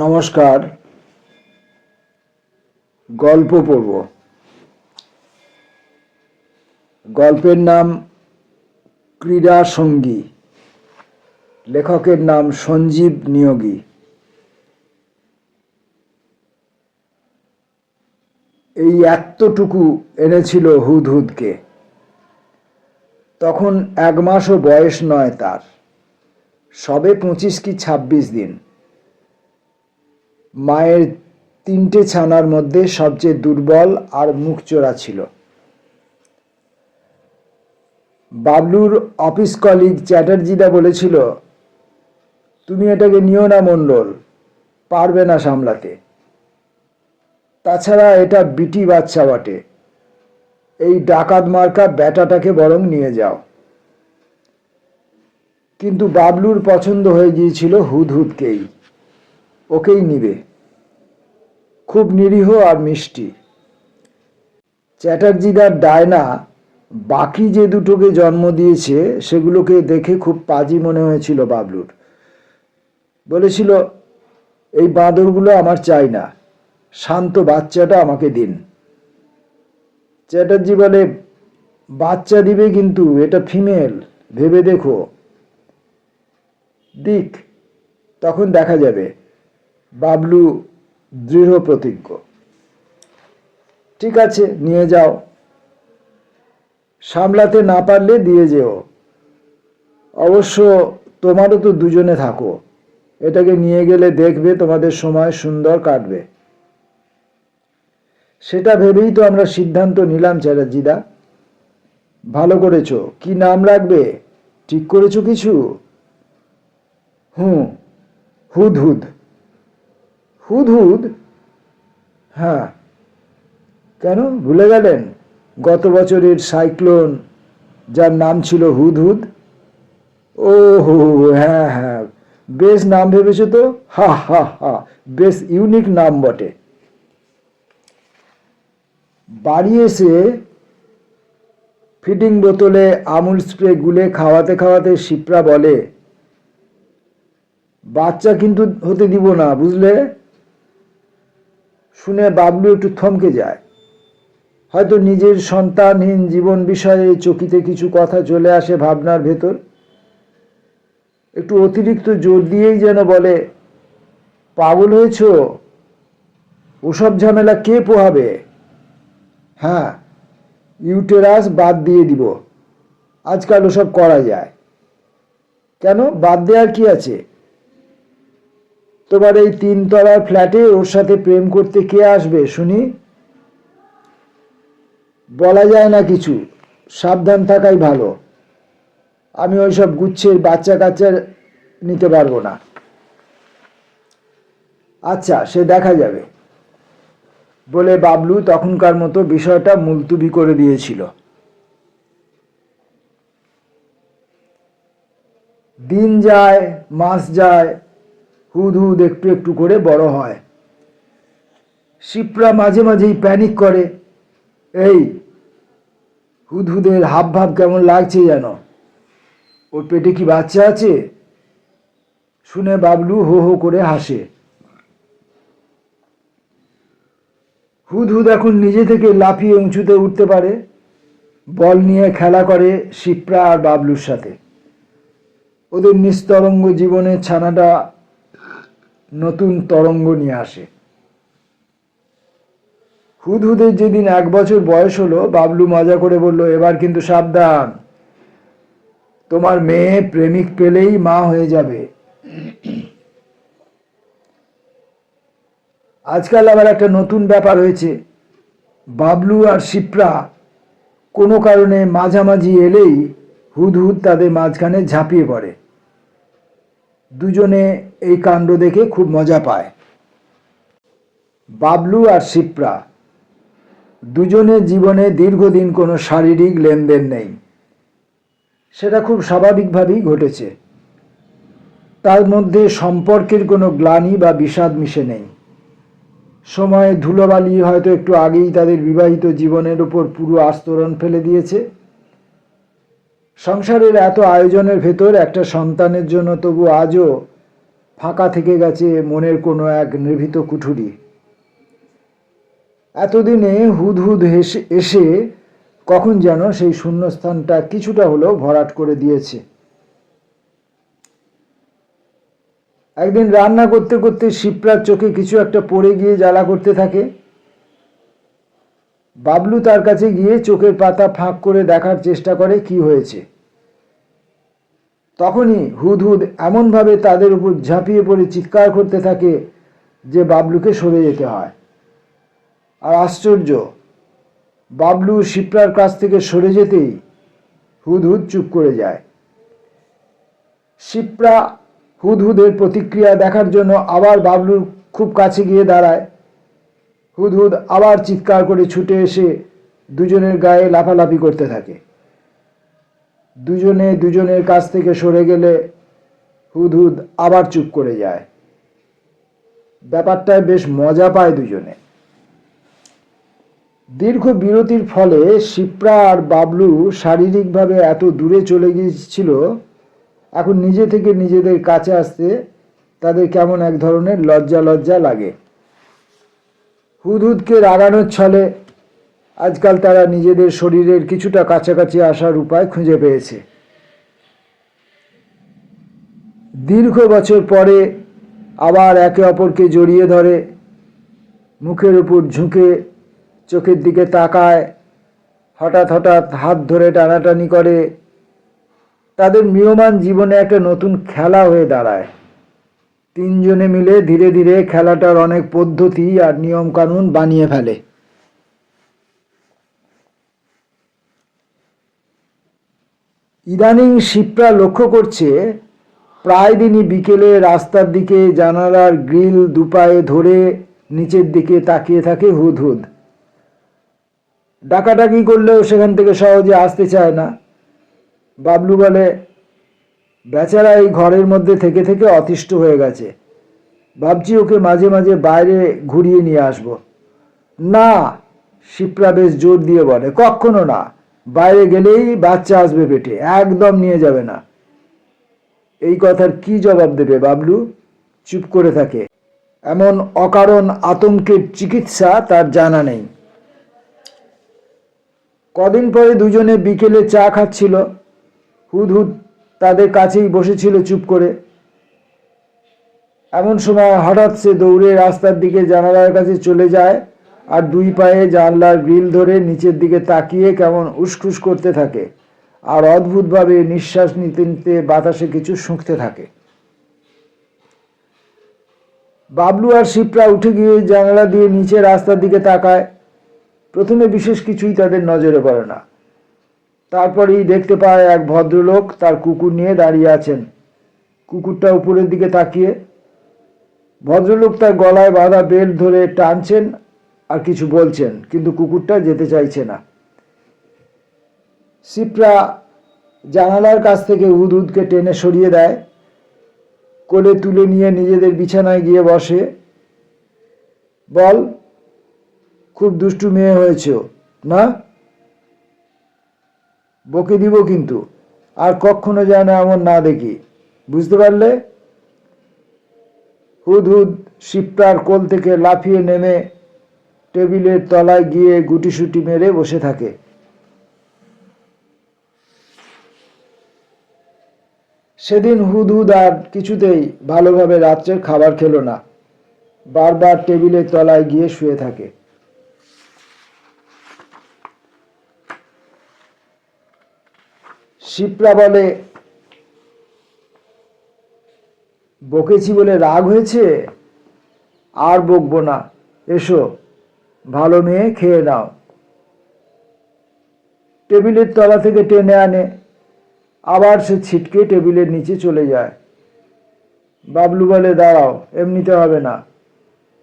নমস্কার। গল্প পড়ব। গল্পের নাম ক্রীড়া সঙ্গী। লেখকের নাম সঞ্জীব নিয়োগী। এই এতটুকু এনেছিল হুদহুদকে। তখন 1 মাসও বয়স নয় তার, সবে 25 কি 26 দিন। মায়ের 3টে ছানার মধ্যে সবচেয়ে দুর্বল আর মুখচোরা ছিল। বাবলুর অফিস কলিগ চ্যাটার্জিদা বলেছিল, তুমি এটাকে নিও না মণ্ডল, পারবে না সামলাতে। তাছাড়া এটা বিটি বাচ্চা বটে, এই ডাকাত মার্কা ব্যাটাটাকে বরং নিয়ে যাও। কিন্তু বাবলুর পছন্দ হয়ে গিয়েছিল হুদহুদকেই, ওকেই নিবে। খুব নিরীহ আর মিষ্টি। চ্যাটার্জিদার ডায়না বাকি যে দুটোকে জন্ম দিয়েছে সেগুলোকে দেখে খুব পাজি মনে হয়েছিল বাবলুর। বলেছিল, এই বাঁদরগুলো আমার চাই না, শান্ত বাচ্চাটা আমাকে দিন। চ্যাটার্জি বলে, বাচ্চা দিবে কিন্তু এটা ফিমেল, ভেবে দেখো। দিক, তখন দেখা যাবে। বাবলু দৃঢ় প্রতিজ্ঞ। ঠিক আছে, নিয়ে যাও, সামলাতে না পারলে দিয়ে যেও। অবশ্য তোমারও তো দুজনে থাকো, এটাকে নিয়ে গেলে দেখবে তোমাদের সময় সুন্দর কাটবে। সেটা ভেবেই তো আমরা সিদ্ধান্ত নিলাম চ্যাটার্জিদা। ভালো করেছো। কি নাম রাখবে ঠিক করেছো কিছু? হুদহুদ। হুদহুদ? হ্যাঁ, কেন ভুলে গেলেন গত বছরের সাইক্লোন যার নাম ছিল হুদহুদ? ও হো, হ্যাঁ হ্যাঁ, বেশ নাম ভেবেছো তো। হা হা হা, বেশ ইউনিক নাম বটে। বাড়ি এসে ফিডিং বোতলে আমুল স্প্রে গুলে খাওয়াতে খাওয়াতে শিপ্রা বলে, বাচ্চা কিন্তু হতে দিব না, বুঝলে? শুনে বাবলু একটু থমকে যায়। হয়তো নিজের সন্তানহীন জীবন বিষয়ে চকিতে কিছু কথা চলে আসে ভাবনার ভেতর। একটু অতিরিক্ত জোর দিয়েই যেন বলে, পাগল হয়েছ? ওসব ঝামেলা কে পোহাবে? হ্যাঁ, ইউটেরাস বাদ দিয়ে দিব, আজকাল ওসব করা যায়। কেন, বাদ দেওয়ার কি আছে? তোমার এই 3 তলার ফ্ল্যাটে ওর সাথে প্রেম করতে কে আসবে শুনি? বলা যায় না কিছু, সাবধান থাকাই ভালো। আমি ওইসব গুচ্ছের বাচ্চা কাচ্চা নিতে পারবো না। আচ্ছা, সে দেখা যাবে বলে বাবলু তখনকার মতো বিষয়টা মুলতুবি করে দিয়েছিল। দিন যায়, মাস যায়, হুদহুদ একটু একটু করে বড় হয়। শিপ্রা মাঝে মাঝেই প্যানিক করে, এই হুদহুদের হাব ভাব কেমন লাগছে যেন, ওর পেটে কি বাচ্চা আছে? শুনে বাবলু হো হো করে হাসে। হুদহুদ এখন নিজে থেকে লাফিয়ে উঁচুতে উঠতে পারে। বল নিয়ে খেলা করে শিপ্রা আর বাবলুর সাথে। ওদের নিস্তরঙ্গ জীবনের ছানাটা নতুন তরঙ্গ নিয়ে আসে। হুদহুদের যেদিন 1 বছর বয়স হলো, বাবলু মজা করে বলল, এবার কিন্তু সাবধান, তোমার মেয়ে প্রেমিক পেলেই মা হয়ে যাবে। আজকাল আবার একটা নতুন ব্যাপার হয়েছে। বাবলু আর শিপ্রা কোনো কারণে মাঝামাঝি এলেই হুদহুদ তাদের মাঝখানে ঝাঁপিয়ে পড়ে। দুজনে এই কাণ্ড দেখে খুব মজা পায়। বাবলু আর শিপ্রা দুজনের জীবনে দীর্ঘদিন কোনো শারীরিক লেনদেন নেই। সেটা খুব স্বাভাবিকভাবেই ঘটেছে। তার মধ্যে সম্পর্কের কোনো গ্লানি বা বিষাদ মিশে নেই। সময়ে ধুলোবালি হয়তো একটু আগেই তাদের বিবাহিত জীবনের উপর পুরো আস্তরণ ফেলে দিয়েছে। সংসারের এত আয়োজনের ভেতর একটা সন্তানের জন্য তবু আজও ফাঁকা থেকে গেছে মনের কোনো এক নিভৃত কুঠুরি। এতদিনে হুদহুদ এসে কখন যেন সেই শূন্যস্থানটা কিছুটা হলেও ভরাট করে দিয়েছে। একদিন রান্না করতে করতে শিপ্রার চোখে কিছু একটা পড়ে গিয়ে জ্বালা করতে থাকে। বাবলু তার কাছে গিয়ে চোখের পাতা ফাঁক করে দেখার চেষ্টা করে কি হয়েছে। তখনই হুদহুদ এমনভাবে তাদের উপর ঝাঁপিয়ে পড়ে চিৎকার করতে থাকে যে বাবলুকে সরে যেতে হয়। আর আশ্চর্য, বাবলু শিপ্রার কাছ থেকে সরে যেতেই হুদহুদ চুপ করে যায়। শিপ্রা হুদহুদের প্রতিক্রিয়া দেখার জন্য আবার বাবলুর খুব কাছে গিয়ে দাঁড়ায়। হুদহুদ আবার চিৎকার করে ছুটে এসে দুজনের গায়ে লাফালাফি করতে থাকে। দুজনে দুজনের কাছ থেকে সরে গেলে হুদহুদ আবার চুপ করে যায়। ব্যাপারটায় বেশ মজা পায় দুজনে। দীর্ঘ বিরতির ফলে শিপ্রা আর বাবলু শারীরিকভাবে এত দূরে চলে গিয়েছিল, এখন নিজে থেকে নিজেদের কাছে আসতে তাদের কেমন এক ধরনের লজ্জা লজ্জা লাগে। হুদহুদকে রাগানোর ছলে আজকাল তারা নিজেদের শরীরের কিছুটা কাছাকাছি আসার উপায় খুঁজে পেয়েছে। দীর্ঘ বছর পরে আবার একে অপরকে জড়িয়ে ধরে, মুখের উপর ঝুঁকে চোখের দিকে তাকায়, হঠাৎ হঠাৎ হাত ধরে টানাটানি করে। তাদের ম্রিয়মাণ জীবনে একটা নতুন খেলা হয়ে দাঁড়ায়। তিনজনে মিলে ধীরে ধীরে খেলাটার অনেক পদ্ধতি আর নিয়ম কানুন বানিয়ে ফেলে। ইদানিং শিপ্রা লক্ষ্য করছে, প্রায় দিনই বিকেলে রাস্তার দিকে জানালার গ্রিল দুপায়ে ধরে নিচের দিকে তাকিয়ে থাকে হুদহুদ। ডাকাডাকি করলেও সেখান থেকে সহজে আসতে চায় না। বাবলু বলে, বেচারা এই ঘরের মধ্যে থেকে থেকে অতিষ্ঠ হয়ে গেছে, ভাবছি ওকে মাঝে মাঝে বাইরে ঘুরিয়ে নিয়ে আসব। না, শিপ্রা বেশ জোর দিয়ে বলে, কখনো না, বাইরে গেলেই বাচ্চা আসবে পেটে, একদম নিয়ে যাবে না। এই কথার কি জবাব দেবে বাবলু? চুপ করে থাকে। এমন অকারণ আতঙ্কের চিকিৎসা তার জানা নেই। কদিন পরে দুজনে বিকেলে চা খাচ্ছিল। হুদহুদ তাদের কাছেই বসেছিল চুপ করে। এমন সময় হঠাৎ সে দৌড়ে রাস্তার দিকে জানালার কাছে চলে যায় আর দুই পায়ে জানলার গ্রিল ধরে নিচের দিকে তাকিয়ে কেমন উসখুস করতে থাকে আর অদ্ভুতভাবে নিঃশ্বাস নিতে নিতে বাতাসে কিছু শুঁকতে থাকে। বাবলু আর শিপ্রা উঠে গিয়ে জানালা দিয়ে নিচে রাস্তার দিকে তাকায়। প্রথমে বিশেষ কিছুই তাদের নজরে পড়ে না। তারপরেই দেখতে পায় এক ভদ্রলোক তার কুকুর নিয়ে দাঁড়িয়ে আছেন, কুকুরটা উপরের দিকে তাকিয়ে। ভদ্রলোক তার গলায় বাঁধা বেল্ট ধরে টানছেন আর কিছু বলছেন, কিন্তু কুকুরটা যেতে চাইছে না। শিপ্রা জানালার কাছ থেকে হুদহুদকে টেনে সরিয়ে দেয়, কোলে তুলে নিয়ে নিজেদের বিছানায় গিয়ে বসে। বল, খুব দুষ্টু মেয়ে হয়েছ না? বকে দিব কিন্তু, আর কখনো যেন এমন না দেখি, বুঝতে পারলে? হুদহুদ শিপ্রার কোল থেকে লাফিয়ে নেমে টেবিলের তলায় গিয়ে গুটিসুটি মেরে বসে থাকে। সেদিন হুদহুদ আর কিছুতেই ভালোভাবে রাত্রের খাবার খেলো না, বারবার টেবিলের তলায় গিয়ে শুয়ে থাকে। শিপ্রা বলে, বকেছি বলে রাগ হয়েছে? আর বকবো না, এসো, ভালো মেয়ে, খেয়ে নাও। টেবিলের তলা থেকে টেনে আনে, আবার সে ছিটকে টেবিলের নিচে চলে যায়। বাবলু বলে, দাঁড়াও, এমনিতে হবে না,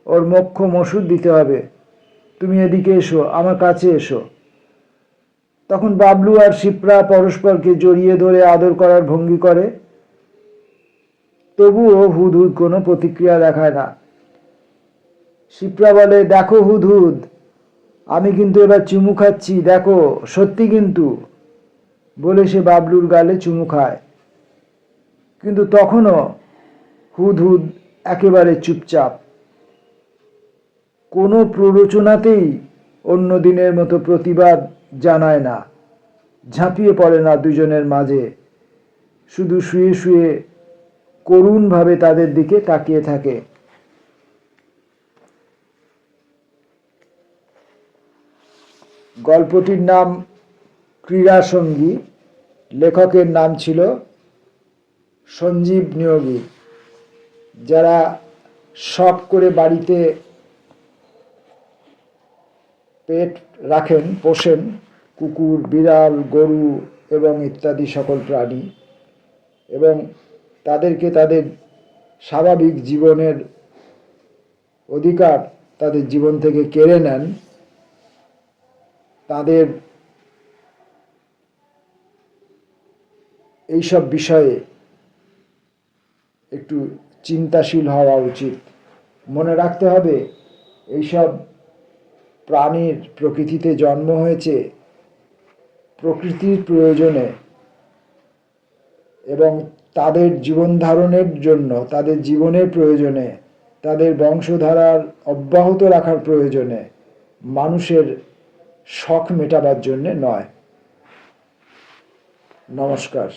ওর মোক্ষম ওষুধ দিতে হবে, তুমি এদিকে এসো, আমার কাছে এসো। তখন বাবলু আর শিপ্রা পরস্পরকে জড়িয়ে ধরে আদর করার ভঙ্গি করে। তবুও হুদহুদ কোনো প্রতিক্রিয়া দেখায় না। শিপ্রা বলে, দেখো হুদহুদ, আমি কিন্তু এবার চুমু খাচ্ছি, দেখো, সত্যি কিন্তু, বলে সে বাবলুর গালে চুমু খায়। কিন্তু তখনও হুদহুদ একেবারে চুপচাপ, কোনো প্ররোচনাতেই অন্য দিনের মতো প্রতিবাদ জানায় না, ঝাঁপিয়ে পড়ে না দুজনের মাঝে, শুধু শুয়ে শুয়ে করুণভাবে তাদের দিকে তাকিয়ে থাকে। গল্পটির নাম ক্রীড়াসঙ্গী। লেখকের নাম ছিল সঞ্জীব নিয়োগী। যারা শখ করে বাড়িতে পেট রাখেন, পোষেন, কুকুর, বিড়াল, গরু এবং ইত্যাদি সকল প্রাণী, এবং তাদেরকে তাদের স্বাভাবিক জীবনের অধিকার তাদের জীবন থেকে কেড়ে নেন, তাদের এইসব বিষয়ে একটু চিন্তাশীল হওয়া উচিত। মনে রাখতে হবে, এইসব প্রাণীর প্রকৃতিতে জন্ম হয়েছে প্রকৃতির প্রয়োজনে এবং তাদের জীবন ধারণের জন্য, তাদের জীবনের প্রয়োজনে, তাদের বংশধারার অব্যাহত রাখার প্রয়োজনে, মানুষের শখ মেটাবার জন্যে নয়। নমস্কার।